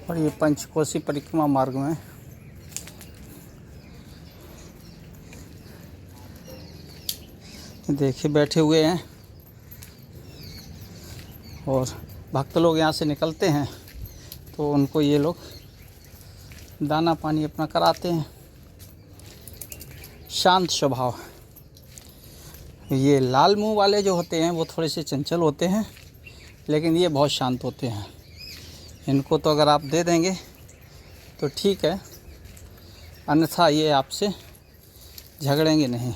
और ये पंचकोशी परिक्रमा मार्ग में देखिए बैठे हुए हैं और भक्त लोग यहाँ से निकलते हैं तो उनको ये लोग दाना पानी अपना कराते हैं। शांत स्वभाव। ये लाल मुंह वाले जो होते हैं वो थोड़े से चंचल होते हैं, लेकिन ये बहुत शांत होते हैं। इनको तो अगर आप दे देंगे तो ठीक है, अन्यथा ये आपसे झगड़ेंगे नहीं।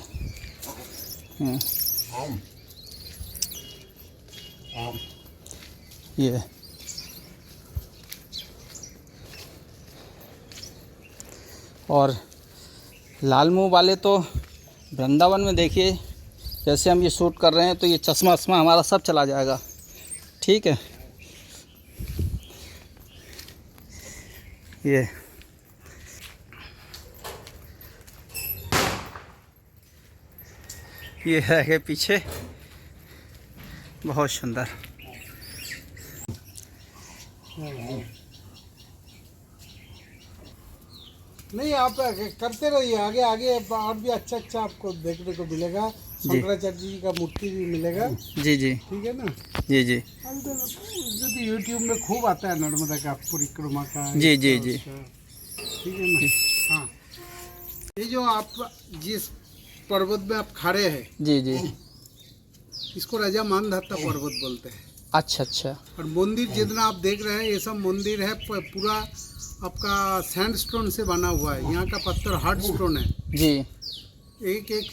ये और लाल मुंह वाले तो वृंदावन में देखिए, जैसे हम ये शूट कर रहे हैं तो ये चश्मा वश्मा हमारा सब चला जाएगा। ठीक है, ये है पीछे, बहुत सुंदर। नहीं, आप करते रहिए, आगे आगे और भी अच्छा अच्छा आपको देखने को मिलेगा। शंकराचार्य जी का मूर्ति भी मिलेगा। जी जी, ठीक है ना। जी जी, अभी तो यूट्यूब में खूब आता है नर्मदा का परिक्रमा का। जी जी जी, ठीक है ना। हाँ, ये जो आप जिस पर्वत में आप खड़े हैं, जी जी, इसको राजा मानधाता पर्वत बोलते हैं। अच्छा अच्छा। और मंदिर जितना आप देख रहे हैं ये सब मंदिर है पूरा आपका सैंडस्टोन से बना हुआ है। यहाँ का पत्थर हार्ड स्टोन है जी। एक एक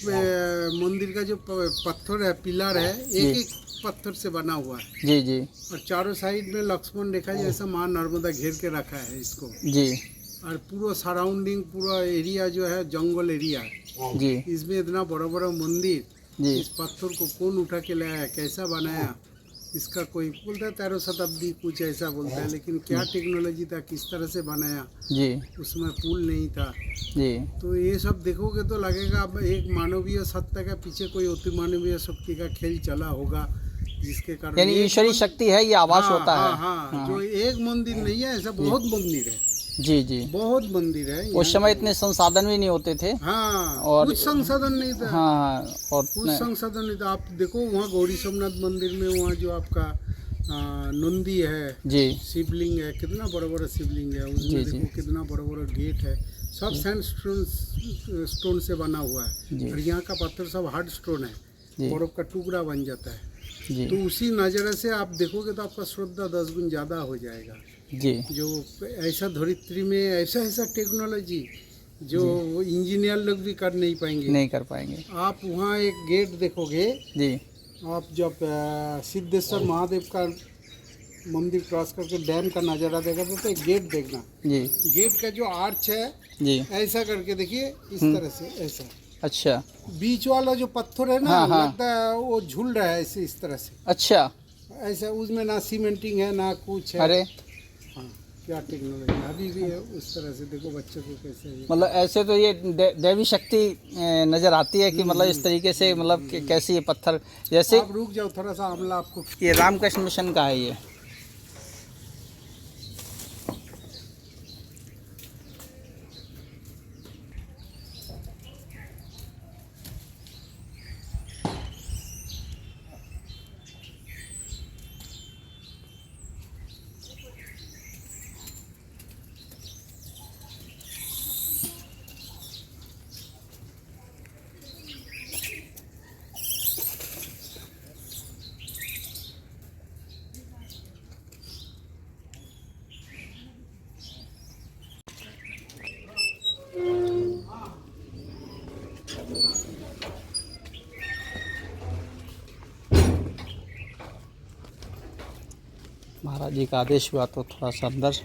मंदिर का जो पत्थर है, पिलर है, एक एक पत्थर से बना हुआ है। जी जी। और चारों साइड में लक्ष्मण रेखा जैसा माँ नर्मदा घेर के रखा है इसको। जी। और पूरा सराउंडिंग पूरा एरिया जो है जंगल एरिया है जी। इसमें इतना बड़ा बड़ा मंदिर जी। इस पत्थर को कौन उठा के लाया है, कैसा बनाया, इसका कोई बोलता है 13वीं शताब्दी कुछ ऐसा बोलता है, लेकिन क्या टेक्नोलॉजी था, किस तरह से बनाया जी। उसमें पुल नहीं था जी। तो ये सब देखोगे तो लगेगा अब एक मानवीय सत्ता के पीछे कोई अति मानवीय शक्ति का खेल चला होगा, जिसके कारण यानी ईश्वरीय शक्ति है, ये आवास होता है। हाँ, जो एक मंदिर नहीं है, ऐसा बहुत मंदिर है जी जी, बहुत मंदिर है। उस समय इतने संसाधन भी नहीं होते थे। हाँ, और कुछ संसाधन नहीं था। हाँ, और कुछ संसाधन नहीं था। आप देखो वहाँ गौरी सोमनाथ मंदिर में वहाँ जो आपका नंदी है जी, शिवलिंग है, कितना बड़ा बड़ा शिवलिंग है उसमें जी, देखो कितना बड़ा बड़ा गेट है, सब सैंड स्टोन से बना हुआ है। और यहाँ का पत्थर सब हार्ड स्टोन है, बर्फ का टुकड़ा बन जाता है जी। तो उसी नज़र से आप देखोगे तो आपका श्रद्धा 10 गुना ज़्यादा हो जाएगा जी। जो ऐसा धरित्री में ऐसा ऐसा टेक्नोलॉजी जो इंजीनियर लोग भी कर नहीं पाएंगे। आप वहाँ एक गेट देखोगे जी, आप जब सिद्धेश्वर महादेव का मंदिर क्रॉस करके डैम का नज़ारा देखा तो एक गेट देखना जी। गेट का जो आर्च है जी, ऐसा करके देखिए इस तरह से, ऐसा। अच्छा, बीच वाला जो पत्थर है ना, लगता है वो झूल रहा है ऐसे, इस तरह से। अच्छा, ऐसा उसमें ना सीमेंटिंग है ना कुछ है। अरे हाँ, क्या टेक्नोलॉजी अभी भी है उस तरह से। देखो बच्चों को कैसे, मतलब ऐसे तो ये दैवी शक्ति नजर आती है कि मतलब इस तरीके से, मतलब कैसे ये पत्थर जैसे। आप रुक जाओ थोड़ा सा, आमला आपको। ये रामकृष्ण मिशन का है ये। महाराज जी का आदेश हुआ तो थोड़ा सा अंदर।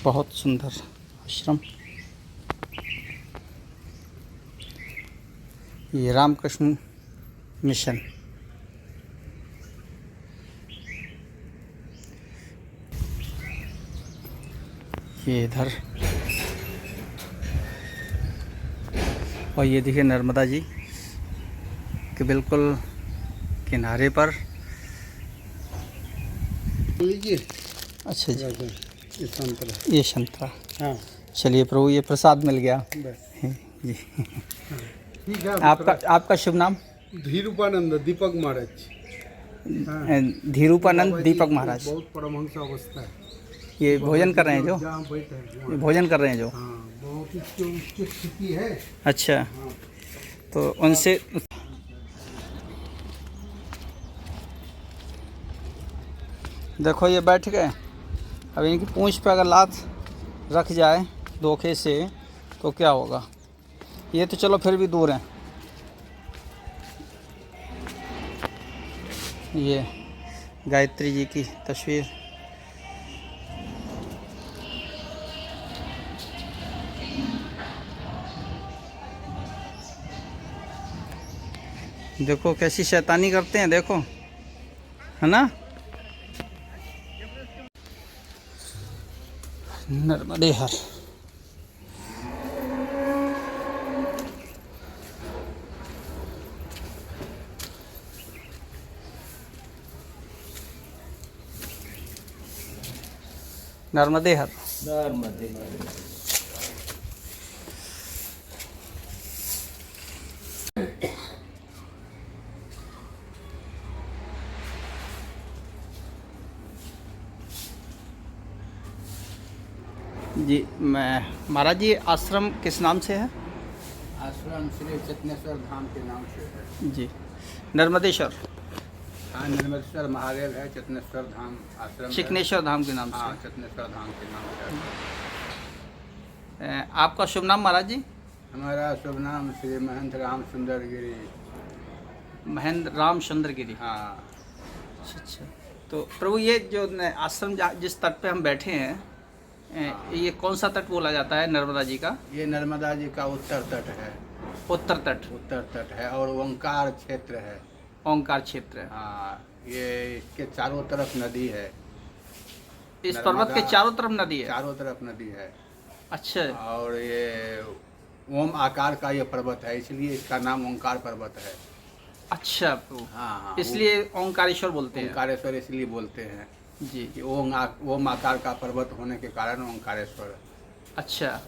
बहुत सुंदर आश्रम। ये रामकृष्ण मिशन। ये इधर और ये देखिए नर्मदा जी के बिल्कुल किनारे पर। लीजिए। अच्छा जी, ये संतरा। ये संतरा। हाँ, चलिए प्रभु, ये प्रसाद मिल गया बस जी। ठीक है। आपका शुभ नाम? धीरूपानंद दीपक महाराज। हाँ। धीरूपानंद दीपक महाराज। बहुत परमहंस अवस्था है। ये भोजन कर रहे हैं जो? जहाँ बैठे हैं ये भोजन कर रहे हैं जो? हाँ, बहुत उच्च स्थिति है। अच्छा, हाँ। तो उनसे देखो ये बैठ गए। अब इनकी पूंछ पे अगर लात रख जाए धोखे से तो क्या होगा? ये तो चलो फिर भी दूर हैं। ये गायत्री जी की तस्वीर। देखो कैसी शैतानी करते हैं, देखो, है ना। नर्मदे हर। नर्मदे हर। नर्मदे। जी, मैं महाराज जी आश्रम किस नाम से है? आश्रम श्री चतनेश्वर धाम के नाम से है जी, नर्मदेश्वर। हाँ, नर्मदेश्वर महादेव है, चतनेश्वर धाम आश्रम है। चिकनेश्वर धाम के नाम हाँ, से। चतनेश्वर धाम के नाम से। आपका शुभ नाम महाराज जी? हमारा शुभ नाम श्री महंत राम सुंदर गिरी। महेंद्र राम चंद्र गिरी। हाँ। अच्छा, तो प्रभु ये जो आश्रम जिस तट पे हम बैठे हैं, ये कौन सा तट बोला जाता है नर्मदा जी का? ये नर्मदा जी का उत्तर तट है। उत्तर तट। उत्तर तट है और ओंकार क्षेत्र है। ओंकार क्षेत्र है। हाँ, ये इसके चारों तरफ नदी है। इस पर्वत के चारों तरफ नदी है? चारों तरफ नदी है। अच्छा। और ये ओम आकार का ये पर्वत है, इसलिए इसका नाम ओंकार पर्वत है। अच्छा प्रभु, हाँ हाँ, इसलिए ओंकारेश्वर बोलते हैं। ओंकारेश्वर इसलिए बोलते हैं जी। कि ओम आकार का पर्वत होने के कारण ओंकारेश्वर। अच्छा।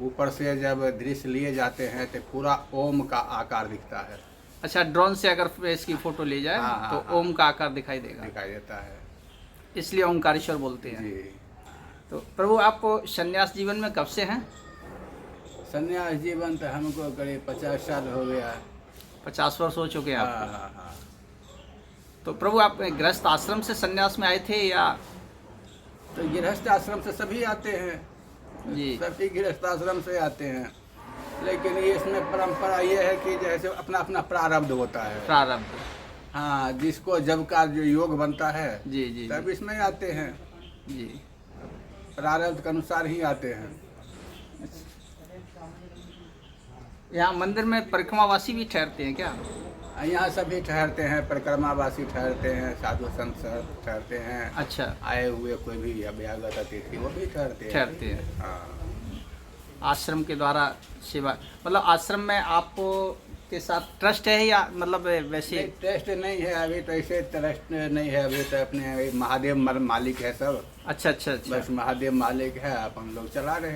ऊपर से जब दृश्य लिए जाते हैं तो पूरा ओम का आकार दिखता है। अच्छा, ड्रोन से अगर इसकी फोटो ली जाए हाँ, तो हाँ, ओम का आकार दिखाई देगा, दिखाई देता है, इसलिए ओंकारेश्वर बोलते हैं। जी। तो प्रभु आप संन्यास जीवन में कब से हैं? संन्यास जीवन तो हमको करीब 50 साल हो गया। 50 वर्ष हो चुके हैं हाँ आपको। हाँ हाँ। तो प्रभु आप गृहस्थ आश्रम से संन्यास में आए थे या? तो गृहस्थ आश्रम से सभी आते हैं जी। सभी गृहस्थ आश्रम से आते हैं, लेकिन ये इसमें परंपरा ये है कि जैसे अपना अपना प्रारब्ध होता है। प्रारब्ध। हाँ, जिसको जब का जो योग बनता है जी जी तब इसमें आते हैं, जी। प्रारब्ध के अनुसार ही आते हैं। यहाँ मंदिर में परिक्रमावासी भी ठहरते हैं क्या? यहाँ सभी ठहरते हैं, परिक्रमावासी ठहरते हैं, साधु संत ठहरते हैं। अच्छा। आए हुए कोई भी अभ्यागत अतिथि वो भी ठहरते हैं। हाँ। आश्रम के द्वारा सेवा, मतलब आश्रम में आपको के साथ ट्रस्ट है या मतलब वैसे? ट्रस्ट नहीं है अभी तो, ऐसे ट्रस्ट नहीं है अभी तो, अपने महादेव मालिक है सब। अच्छा अच्छा अच्छा। बस महादेव मालिक है, अपन लोग चला रहे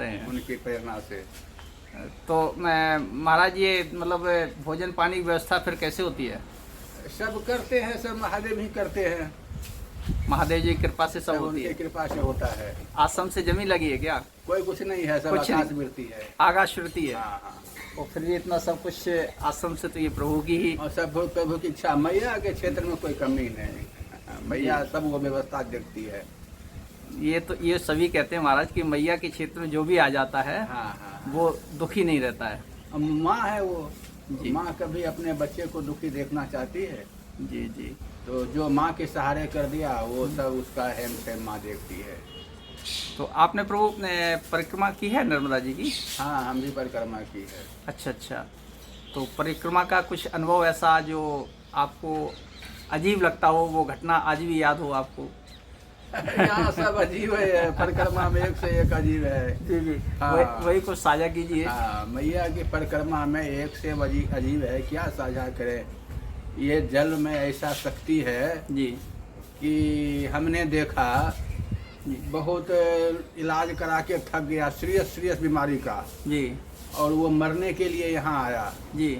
हैं उनकी प्रेरणा से। तो मैं महाराज ये मतलब भोजन पानी की व्यवस्था फिर कैसे होती है? सब करते हैं, सब महादेव ही करते हैं। महादेव जी की कृपा से सब होती है? उनकी कृपा से होता है। आश्रम से जमीन लगी है क्या? कोई कुछ नहीं है, सब कुछ आकाश नहीं। मिलती है। आकाश वृत्ति है। हाँ हाँ। और फिर भी इतना सब कुछ आश्रम से, तो ये प्रभु की ही। और सब प्रभु की इच्छा, मैया के क्षेत्र में कोई कमी नहीं, मैया सब वो व्यवस्था देखती है। ये तो ये सभी कहते हैं महाराज कि मैया के क्षेत्र में जो भी आ जाता है हाँ हाँ। वो दुखी नहीं रहता है। अब माँ है वो, जी। माँ कभी अपने बच्चे को दुखी देखना चाहती है? जी जी। तो जो माँ के सहारे कर दिया वो सब उसका हेम से माँ देखती है। तो आपने प्रभु परिक्रमा की है नर्मदा जी की? हाँ, हम भी परिक्रमा की है। अच्छा अच्छा। तो परिक्रमा का कुछ अनुभव ऐसा जो आपको अजीब लगता हो, वो घटना आज भी याद हो आपको? यहाँ सब अजीब है, परिक्रमा में एक से एक अजीब है। जी जी, हाँ। वही कुछ साझा कीजिए। हाँ, मैया की परिक्रमा में एक से अजीब है, क्या साझा करें। ये जल में ऐसा शक्ति है जी कि हमने देखा बहुत इलाज करा के थक गया, सीरियस बीमारी का, जी, और वो मरने के लिए यहाँ आया जी,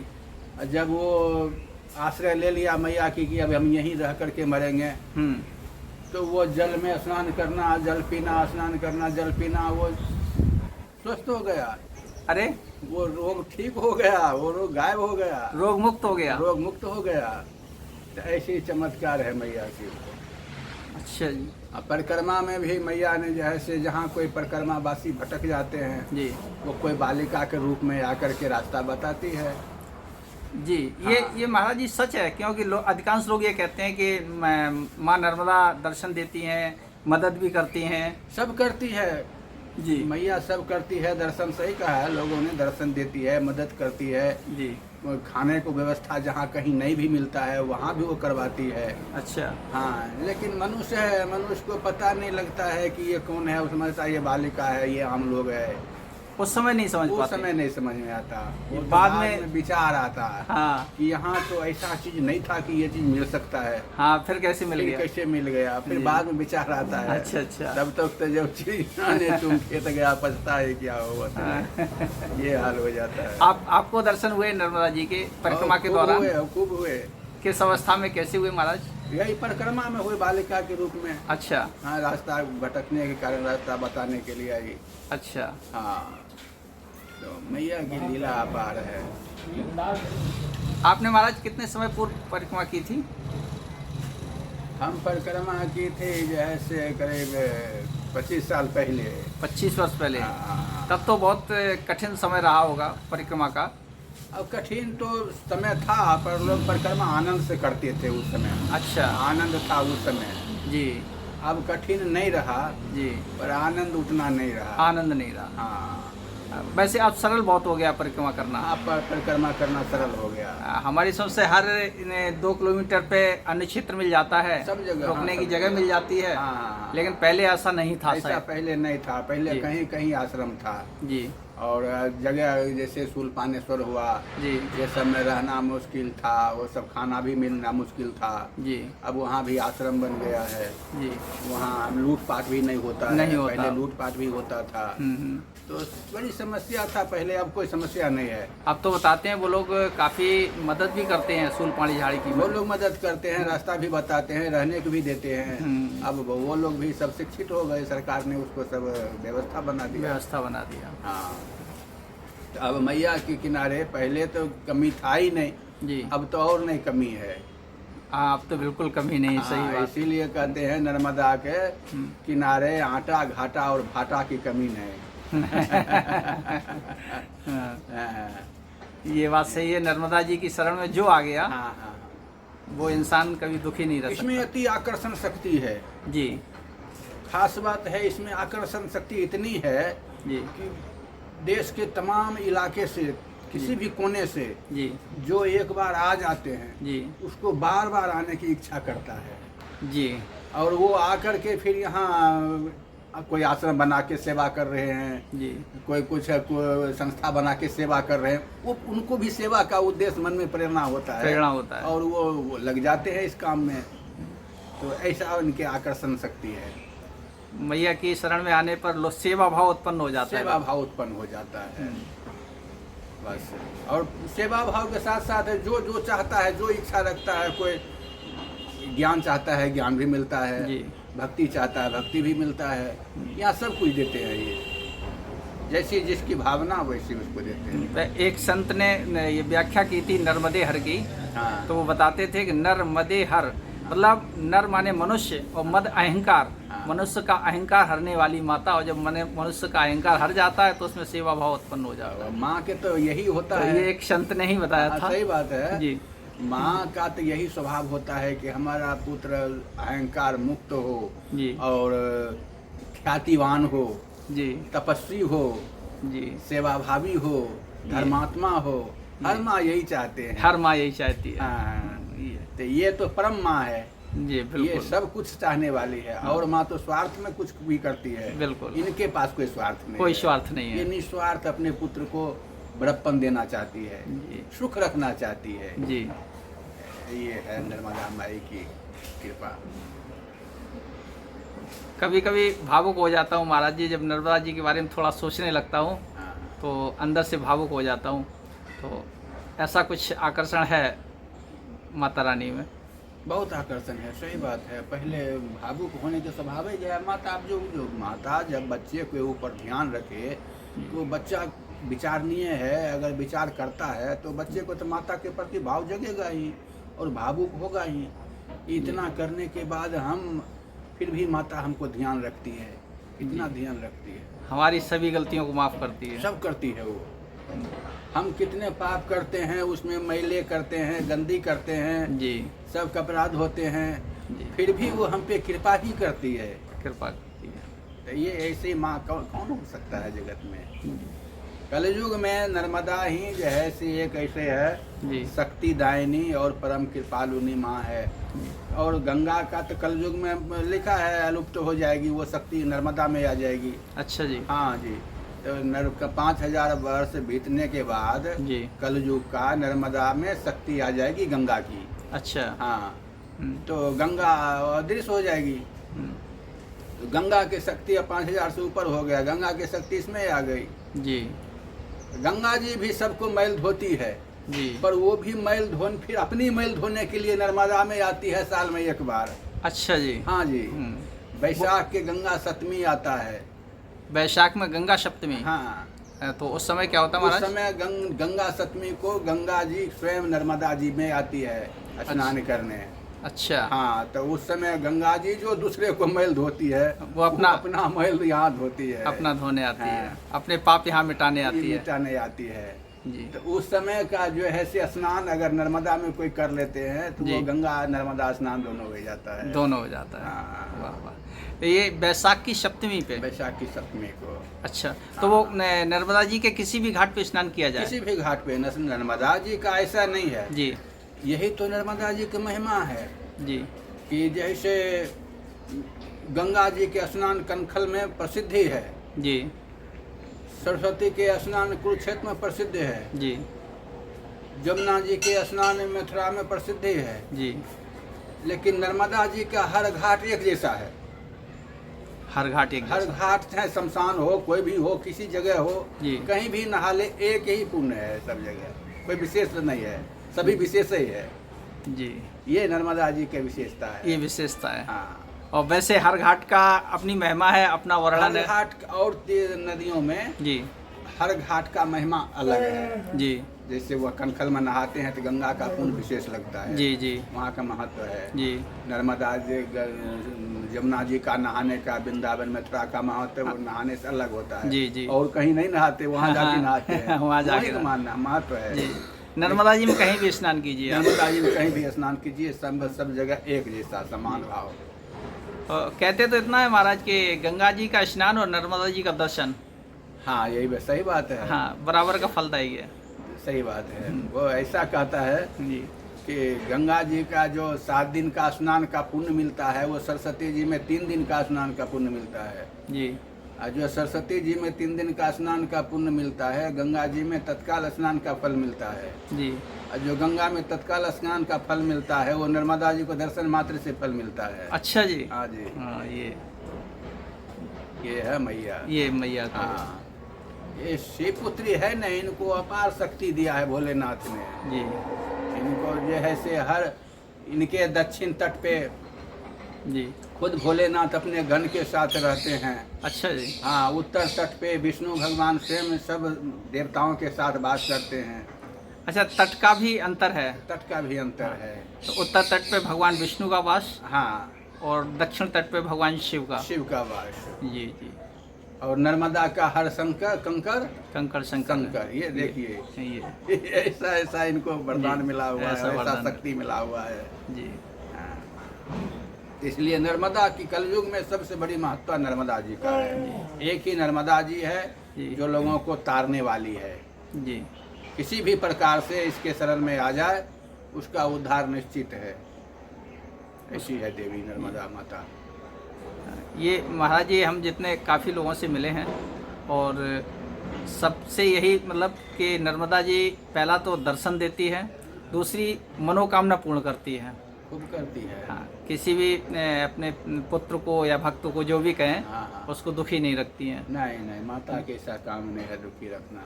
जब वो आश्रय ले लिया मैया की कि अब हम यहीं रह करके मरेंगे, तो वो जल में स्नान करना, जल पीना, स्नान करना, जल पीना, वो स्वस्थ हो गया। अरे वो रोग ठीक हो गया, वो रोग गायब हो गया, रोग मुक्त हो गया। रोग मुक्त हो गया। तो ऐसे ही चमत्कार है मैया की। अच्छा जी। अब परिक्रमा में भी मैया ने जैसे जहाँ कोई परिक्रमा वासी भटक जाते हैं जी वो कोई बालिका के रूप में आकर के रास्ता बताती है। जी, हाँ। ये महाराज जी सच है, क्योंकि अधिकांश लोग ये कहते हैं कि माँ नर्मदा दर्शन देती हैं, मदद भी करती हैं। सब करती है जी मैया, सब करती है। दर्शन सही कहा है लोगों ने, दर्शन देती है, मदद करती है। जी। खाने को व्यवस्था जहाँ कहीं नहीं भी मिलता है वहाँ भी वो करवाती है। अच्छा। हाँ, लेकिन मनुष्य है, मनुष्य को पता नहीं लगता है कि ये कौन है। उसमें से ये बालिका है, ये आम लोग है, उस समय नहीं समझ उस पाते। समय नहीं समझ में आता। वो बाद तो में विचार आता है हाँ कि यहाँ तो ऐसा चीज नहीं था कि ये चीज मिल सकता है। हाँ, फिर कैसे मिल फिर गया? कैसे मिल गया, फिर जी। बाद में विचार आता है। अच्छा अच्छा। तब तक तो जब चीज आने तुम खेत गया पछता है क्या हुआ था। ये हाल हो जाता है। आपको दर्शन हुए नर्मदा जी के परिक्रमा के खूब दौरान? हुए, खूब हुए। किस अवस्था में, कैसे हुए महाराज? यही परिक्रमा में हुए, बालिका के रूप में। अच्छा हाँ, रास्ता भटकने के कारण रास्ता बताने के लिए आई। अच्छा। हाँ, तो मैया की लीला अपार है। आपने महाराज कितने समय पूर्व परिक्रमा की थी? हम परिक्रमा की थी जैसे करीब 25 साल पहले। 25 वर्ष पहले? हाँ। तब तो बहुत कठिन समय रहा होगा परिक्रमा का। अब कठिन तो समय था, पर लोग परिक्रमा आनंद से करते थे उस समय। अच्छा। आनंद था उस समय। जी अब कठिन नहीं रहा जी, पर आनंद उतना नहीं रहा। आनंद नहीं रहा। हाँ, वैसे अब सरल बहुत हो गया परिक्रमा करना। आप परिक्रमा करना सरल हो गया। हमारी सोच से हर 2 किलोमीटर पे अन्य क्षेत्र मिल जाता है, सब जगह, रुकने हाँ, की सब जगह जगह। मिल जाती है। हाँ, लेकिन पहले ऐसा नहीं था ऐसा शायद। पहले नहीं था। पहले जी। कहीं कहीं आश्रम था, जी और जगह जैसे शूलपानेश्वर हुआ, जी ये सब में रहना मुश्किल था, वो सब खाना भी मिलना मुश्किल था। जी अब वहाँ भी आश्रम बन गया है। जी। वहाँ लूटपाट भी नहीं होता नहीं है। होता। पहले लूटपाट भी होता था। तो बड़ी समस्या था पहले, अब कोई समस्या नहीं है। अब तो बताते हैं वो लोग काफ़ी मदद भी करते हैं सूलपानी झाड़ी की। वो लोग मदद करते हैं, रास्ता भी बताते हैं, रहने को भी देते हैं। अब वो लोग भी सब शिक्षित हो गए, सरकार ने उसको सब व्यवस्था बना दिया। व्यवस्था बना दिया। हाँ, तो अब मैया के किनारे पहले तो कमी था ही नहीं, जी। अब तो और नहीं कमी है। हाँ, अब तो बिल्कुल कमी नहीं। सही हाँ, बात। इसीलिए कहते हैं नर्मदा के किनारे आटा घाटा और भाटा की कमी नहीं। हाँ, ये बात सही है। नर्मदा जी की शरण में जो आ गया हाँ, हाँ। वो इंसान कभी दुखी नहीं रह इसमें अति आकर्षण शक्ति है। सकता। जी खास बात है इसमें आकर्षण शक्ति इतनी है जी कि देश के तमाम इलाके से, किसी भी कोने से जी जो एक बार आ जाते हैं जी उसको बार बार आने की इच्छा करता है। जी। और वो आकर के फिर यहाँ कोई आश्रम बना के सेवा कर रहे हैं, जी कोई कोई संस्था बना के सेवा कर रहे हैं, वो उनको भी सेवा का उद्देश्य मन में प्रेरणा होता है। प्रेरणा होता है। और वो लग जाते हैं इस काम में। तो ऐसा उनके आकर्षण शक्ति है। मैया की शरण में आने पर सेवा भाव उत्पन्न हो जाता है। सेवा भाव उत्पन्न हो जाता है बस। और सेवा भाव के साथ साथ जो जो चाहता है, जो इच्छा रखता है, कोई ज्ञान चाहता है ज्ञान भी मिलता है, जी। भक्ति चाहता है भक्ति भी मिलता है। यहाँ सब कुछ देते हैं ये, जैसी जिसकी भावना वैसी उसको देते हैं। एक संत ने ये व्याख्या की थी नर्मदे हर की। हाँ, तो वो बताते थे कि नर मदे हर मतलब नर माने मनुष्य और मद अहंकार, मनुष्य का अहंकार हरने वाली माता। और जब मनुष्य का अहंकार हर जाता है तो उसमें सेवा भाव उत्पन्न हो जाता है। माँ के तो यही होता तो है। ये एक संत ने ही बताया हाँ, था। सही बात है जी। माँ का तो यही स्वभाव होता है कि हमारा पुत्र अहंकार मुक्त हो जी और ख्यातिवान हो, जी तपस्वी हो, जी। सेवाभावी हो, धर्मात्मा हो। हर माँ यही चाहते हैं। हर माँ यही चाहती है। हाँ, तो ये तो परम माँ है। जी बिल्कुल। ये सब कुछ चाहने वाली है, और माँ तो स्वार्थ में कुछ भी करती है। बिल्कुल। इनके पास कोई स्वार्थ नहीं, कोई स्वार्थ नहीं है। ये निस्वार्थ अपने पुत्र को बड़प्पन देना चाहती है, जी। सुख रखना चाहती है। जी ये है नर्मदा माई की कृपा। कभी कभी भावुक हो जाता हूँ महाराज जी, जब नर्मदा जी के बारे में थोड़ा सोचने लगता हूँ हाँ। तो अंदर से भावुक हो जाता हूँ। तो ऐसा कुछ आकर्षण है माता रानी में? बहुत आकर्षण है, सही बात है। पहले भावुक होने के स्वभाव ही है। माता अब जो माता जब बच्चे के ऊपर ध्यान रखे तो बच्चा विचारणीय है, अगर विचार करता है तो बच्चे को तो माता के प्रति भाव जगेगा ही और भावुक होगा ही। इतना करने के बाद हम फिर भी माता हमको ध्यान रखती है, इतना ध्यान रखती है, हमारी सभी गलतियों को माफ़ करती है। सब करती है वो। हम कितने पाप करते हैं, उसमें मैले करते हैं, गंदी करते हैं जी, सब अपराध होते हैं, जी। फिर भी वो हम पे कृपा ही करती है। कृपा करती है। तो ये ऐसी माँ कौन हो सकता है जगत में। कलयुग में नर्मदा ही जो है सी एक ऐसे है जी शक्ति दायिनी और परम कृपालुनी माँ है। और गंगा का तो कलयुग में लिखा है अलुप्त हो जाएगी, वो शक्ति नर्मदा में आ जाएगी। अच्छा जी। हाँ जी। तो 5000 वर्ष बीतने के बाद जी कलयुग का नर्मदा में शक्ति आ जाएगी गंगा की। अच्छा। हाँ, तो गंगा अदृश्य हो जाएगी। तो गंगा की शक्ति अब 5000 से ऊपर हो गया, गंगा की शक्ति इसमें आ गई जी गंगा जी भी सबको मैल धोती है, जी। पर वो भी मैल धोने फिर अपनी मैल धोने के लिए नर्मदा में आती है साल में एक बार। अच्छा जी। हाँ जी। वैशाख के गंगा सप्तमी आता है। वैशाख में गंगा सप्तमी। हाँ, तो उस समय क्या होता है उस महाराज? समय गंगा सप्तमी को गंगा जी स्वयं नर्मदा जी में आती है स्नान करने। अच्छा। हाँ, तो उस समय गंगा जी जो दूसरे को मैल धोती है वो अपना मैल यहाँ धोती है, अपना धोने आती है, हाँ। अपने पाप यहाँ मिटाने आती है। मिटाने आती है जी। तो उस समय का जो है से स्नान अगर नर्मदा में कोई कर लेते हैं तो जी। वो गंगा नर्मदा स्नान दोनों हो जाता है। दोनों हो जाता है। हाँ। वाह वाह। तो ये वैशाख की सप्तमी पे। वैशाख की सप्तमी को। अच्छा, तो वो नर्मदा जी के किसी भी घाट पे स्नान किया जाए? किसी भी घाट पे नर्मदा जी का ऐसा नहीं है जी। यही तो नर्मदा जी की महिमा है जी कि जैसे गंगा जी के स्नान कनखल में प्रसिद्धि है, जी सरस्वती के स्नान कुरुक्षेत्र में प्रसिद्ध है, जी जमुना जी के स्नान मथुरा में प्रसिद्धि है, जी। लेकिन नर्मदा जी का हर घाट एक जैसा है। हर घाट एक हर जैसा। घाट चाहे शमशान हो, कोई भी हो, किसी जगह हो, जी। कहीं भी नहा ले एक ही पुण्य है सब जगह, कोई विशेष नहीं है, सभी विशेष ही है। जी, ये नर्मदा जी की विशेषता है। ये विशेषता है। हाँ, और वैसे हर घाट का अपनी महिमा है, अपना वर्णन हर है। घाट और नदियों में जी हर घाट का महिमा अलग है। जी जैसे वह कनखल में नहाते हैं तो गंगा का पुण्य विशेष लगता है, जी जी वहाँ का महत्व है। जी नर्मदा जी जमुना जी का नहाने का, वृंदावन मथुरा का महत्व वो नहाने से अलग होता है। जी, जी। और कहीं नहीं नहाते, वहाँ जाके नहाते हैं। वहाँ जाके वहीं का मानना महत्व है। जी। नर्मदा जी में कहीं भी स्नान कीजिए आप। नर्मदा जी में कहीं भी स्नान कीजिए, सब जगह एक जैसा समान भाव। कहते तो इतना है महाराज के गंगा जी का स्नान और नर्मदा जी का दर्शन, हाँ, यही सही बात है। हाँ, बराबर का फलदायी है। सही बात है। वो ऐसा कहता है जी कि गंगा जी का जो 7 दिन का स्नान का पुण्य मिलता है, वो सरस्वती जी में 3 दिन का स्नान का पुण्य मिलता है। जी और जो सरस्वती जी में 3 दिन का स्नान का पुण्य मिलता है, गंगा जी में तत्काल स्नान का फल मिलता है। जी। और जो गंगा में तत्काल स्नान का फल मिलता है, वो नर्मदा जी को दर्शन मात्र से फल मिलता है। अच्छा जी। हाँ जी, हाँ, ये है मैया। ये मैया का। हाँ, ये शिव पुत्री है न, इनको अपार शक्ति दिया है भोलेनाथ ने। जी इनको जो है से हर इनके दक्षिण तट पे जी। खुद भोलेनाथ अपने गण के साथ रहते हैं। अच्छा जी। हाँ, उत्तर तट पे विष्णु भगवान स्वयं सब देवताओं के साथ वास करते हैं। अच्छा, तट का भी अंतर है? तट का भी अंतर है। तो उत्तर तट पे भगवान विष्णु का वास हाँ, और दक्षिण तट पे भगवान शिव का। शिव का वास। जी जी। और नर्मदा का हर शंकर कंकर कंकर शंकर। शंकर। ये देखिए, ये ऐसा ऐसा इनको वरदान जी, मिला हुआ है, ऐसा ऐसा वरदान। शक्ति मिला हुआ है। जी हाँ। इसलिए नर्मदा की कलयुग में सबसे बड़ी महत्व नर्मदा जी का है। एक ही नर्मदा जी है जी। जो लोगों को तारने वाली है। जी किसी भी प्रकार से इसके शरण में आ जाए उसका उद्धार निश्चित है। ऐसी है देवी नर्मदा माता। ये महाराज जी हम जितने काफ़ी लोगों से मिले हैं और सबसे यही मतलब कि नर्मदा जी पहला तो दर्शन देती है, दूसरी मनोकामना पूर्ण करती है, खूब करती है। हाँ, किसी भी अपने पुत्र को या भक्त को जो भी कहें हाँ। उसको दुखी नहीं रखती हैं। नहीं नहीं, माता के ऐसा काम नहीं है दुखी रखना।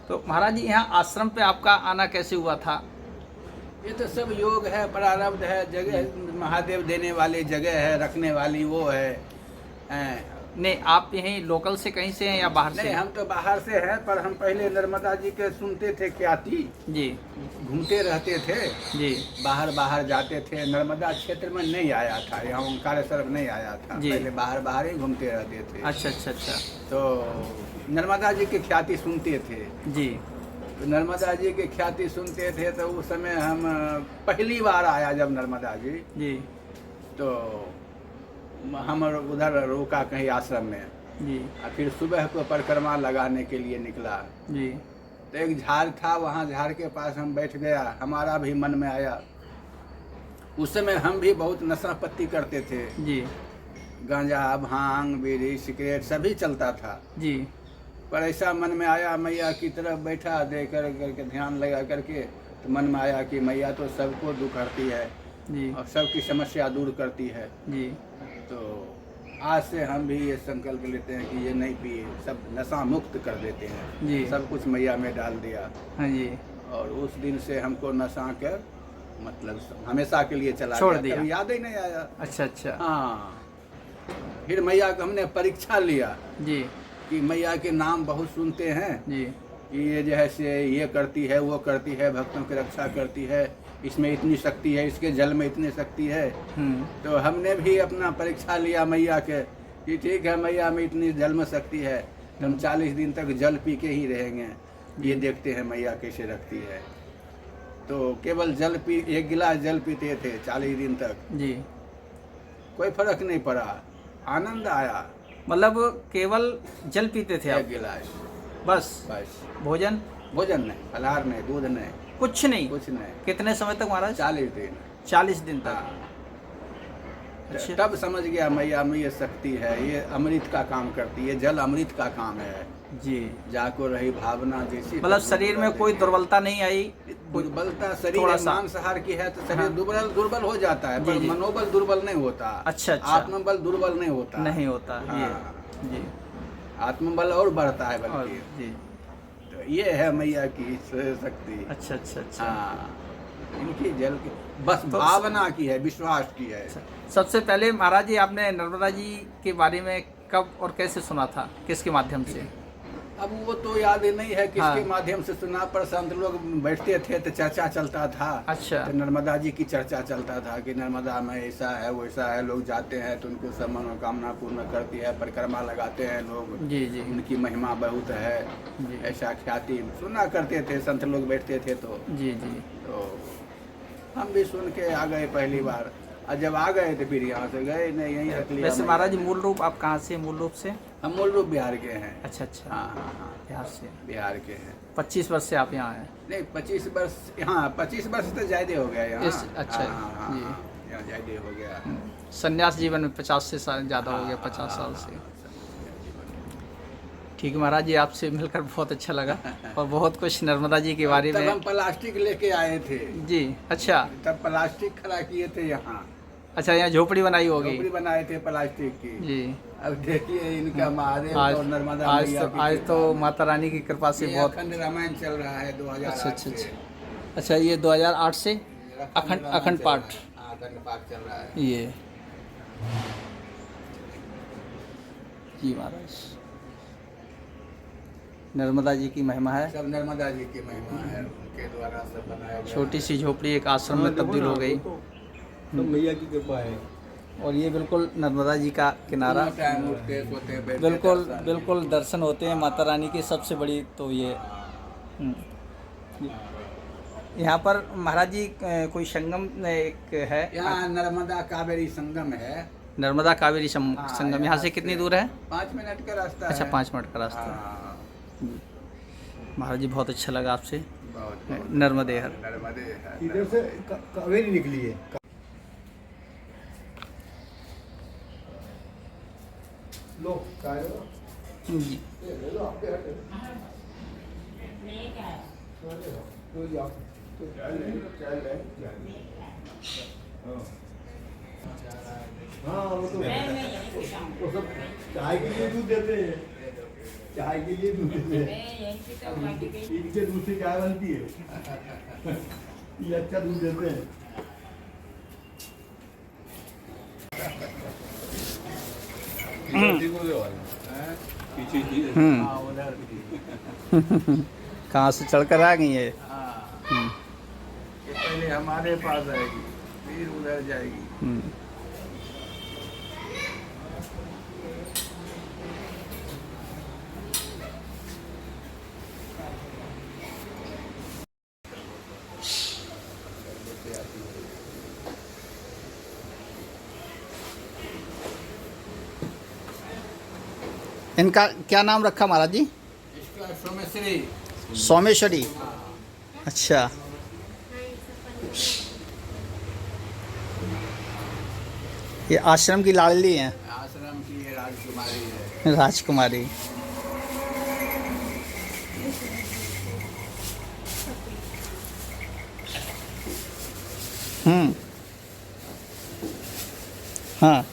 तो महाराज जी यहाँ आश्रम पे आपका आना कैसे हुआ था? ये तो सब योग है, प्रारब्ध है, जगह महादेव देने वाली जगह है, रखने वाली वो है। नहीं, आप यहीं लोकल से कहीं से हैं या बाहर से? नहीं, हम तो बाहर से हैं, पर हम पहले नर्मदा जी के सुनते थे ख्याति जी, घूमते रहते थे जी, बाहर जाते थे। नर्मदा क्षेत्र में नहीं आया था, यहाँ ओंकारेश्वर नहीं आया था, पहले बाहर ही घूमते रहते थे। अच्छा। तो नर्मदा जी की ख्याति सुनते थे जी। तो नर्मदा जी की ख्याति सुनते थे, तो उस समय हम पहली बार आया जब नर्मदा जी, तो हम उधर रुका कहीं आश्रम में जी, और फिर सुबह को परिक्रमा लगाने के लिए निकला जी। तो एक झाड़ था, वहाँ झाड़ के पास हम बैठ गया, हमारा भी मन में आया। उस समय हम भी बहुत नशा पत्ती करते थे जी, गांजा, भांग, बीड़ी, सिगरेट सभी चलता था जी। पर ऐसा मन में आया, मैया की तरफ बैठा दे करके ध्यान लगा करके, तो मन में आया कि मैया तो सबको दुख हरती है जी, और सबकी समस्या दूर करती है। जी। तो आज से हम भी ये संकल्प लेते हैं कि ये नहीं पिए, सब नशा मुक्त कर देते हैं जी। सब कुछ मैया में डाल दिया हाँ जी। और उस दिन से हमको नशा कर मतलब हमेशा के लिए चला छोड़ गया, दिया। कभी याद ही नहीं आया। अच्छा। हाँ, फिर मैया का हमने परीक्षा लिया जी, कि मैया के नाम बहुत सुनते हैं जी, कि ये जैसे ये करती है, वो करती है, भक्तों की रक्षा करती है, इसमें इतनी शक्ति है, इसके जल में इतनी शक्ति है। तो हमने भी अपना परीक्षा लिया मैया के कि ठीक है, मैया में इतनी जल में शक्ति है, तो हम 40 दिन तक जल पी के ही रहेंगे, ये देखते हैं मैया कैसे रखती है। तो केवल एक गिलास जल पीते थे 40 दिन तक जी। कोई फर्क नहीं पड़ा, आनंद आया। मतलब केवल जल पीते थे एक आप? गिलास बस? भोजन नहीं, फलाहार नहीं, दूध नहीं, कुछ नहीं? कुछ नहीं। कितने समय तक महाराज? 40 दिन। 40 दिन तक। हाँ। अच्छा। तब समझ गया मैया में ये शक्ति है, ये अमृत का काम करती है, जल अमृत का काम है जी। जाको रही भावना जैसी। मतलब शरीर में कोई दुर्बलता नहीं आई? दुर्बलता शरीर थोड़ा सा मांसाहार की है तो शरीर हाँ। दुर्बल हो जाता है, पर जी। मनोबल दुर्बल नहीं होता। अच्छा। आत्मबल दुर्बल नहीं होता। नहीं होता। हाँ। ये जी। आत्मबल और बढ़ता है और बल्कि। जी। तो ये है मैया की शक्ति। अच्छा। हाँ, इनकी जल की बस तो भावना की है, विश्वास की है। सबसे पहले महाराज जी आपने नर्मदा जी के बारे में कब और कैसे सुना था, किसके माध्यम से? अब वो तो याद ही नहीं है किसके हाँ। माध्यम से सुना, पर संत लोग बैठते थे तो चर्चा चलता था। अच्छा। तो नर्मदा जी की चर्चा चलता था कि नर्मदा में ऐसा है वैसा है, लोग जाते हैं तो उनको सब मनोकामना पूर्ण करती है, परिक्रमा लगाते हैं लोग। जी। उनकी महिमा बहुत है, जी। ऐसा ख्याति सुना करते थे, संत लोग बैठते थे जी। तो हम भी सुन के आ गए पहली बार, और जब आ गए तो फिर यहाँ से गए नहीं, यहीं रख लिया। वैसे महाराज जी मूल रूप आप कहाँ से? मूल रूप से हम मूल रूप बिहार के हैं। अच्छा। हाँ, बिहार से। बिहार के हैं। 25 वर्ष से आप यहाँ हैं? नहीं, 25 वर्ष, हाँ 25 वर्ष तो ज्यादा हो गया यहाँ। अच्छा। हाँ, जी। यहाँ ज्यादा हो गया। संन्यास जीवन में 50 से ज़्यादा हो गया, 50 साल से। ठीक है महाराज जी, आपसे मिलकर बहुत अच्छा लगा और बहुत कुछ नर्मदा जी के बारे में। तब हम प्लास्टिक लेके आए थे जी। अच्छा। तब प्लास्टिक खड़ा किए थे यहाँ। अच्छा, यहाँ झोपड़ी बनाई होगी? झोपड़ी बनाए थे प्लास्टिक की जी। अब देखिए इनका महादेव और नर्मदा मैया की आज तो माता रानी की कृपा से ये बहुत। अखंड रामायण चल रहा है 2008 से। अच्छा, ये 2008 से अखंड पाठ। हाँ, अखंड पाठ चल रहा है। ये जी महाराज, नर्मदा जी की महिमा है। सब नर्मदा जी की महिमा है, उनके द्वारा सब बनाया गया। छोटी सी झोपड़ी एक आश्रम में तब्दील हो गई। तो मैया की कृपा है। और ये बिल्कुल नर्मदा जी का किनारा। टाइम उठते सोते बैठते बिल्कुल दर्शन होते हैं माता रानी की सबसे बड़ी तो ये। यहाँ पर महाराज जी कोई संगम एक है? यहाँ नर्मदा कावेरी संगम है। नर्मदा कावेरी संगम यहाँ से कितनी दूर है? 5 मिनट का रास्ता अच्छा, है। 5 मिनट का रास्ता। हाँ, महाराज जी बहुत अच्छा लगा आपसे। बहुत नर्मदे हर। नर्मदे है। इधर से कावेरी निकली है। जी हाँ वो तो वो सब चाय के लिए दूध देते हैं, चाय के लिए दूध देते हैं। इनके दूध से चाय बनती है। ये अच्छा दूध देते हैं। हाँ, उधर भी। कहाँ से चढ़कर आ गई है? हाँ, ये पहले हमारे पास आएगी, फिर उधर जाएगी। इनका क्या नाम रखा महाराज जी? इसका सोमेश्वरी। सोमेश्वरी। अच्छा, ये आश्रम की लाडली हैं। आश्रम की ये राजकुमारी है। राजकुमारी। हाँ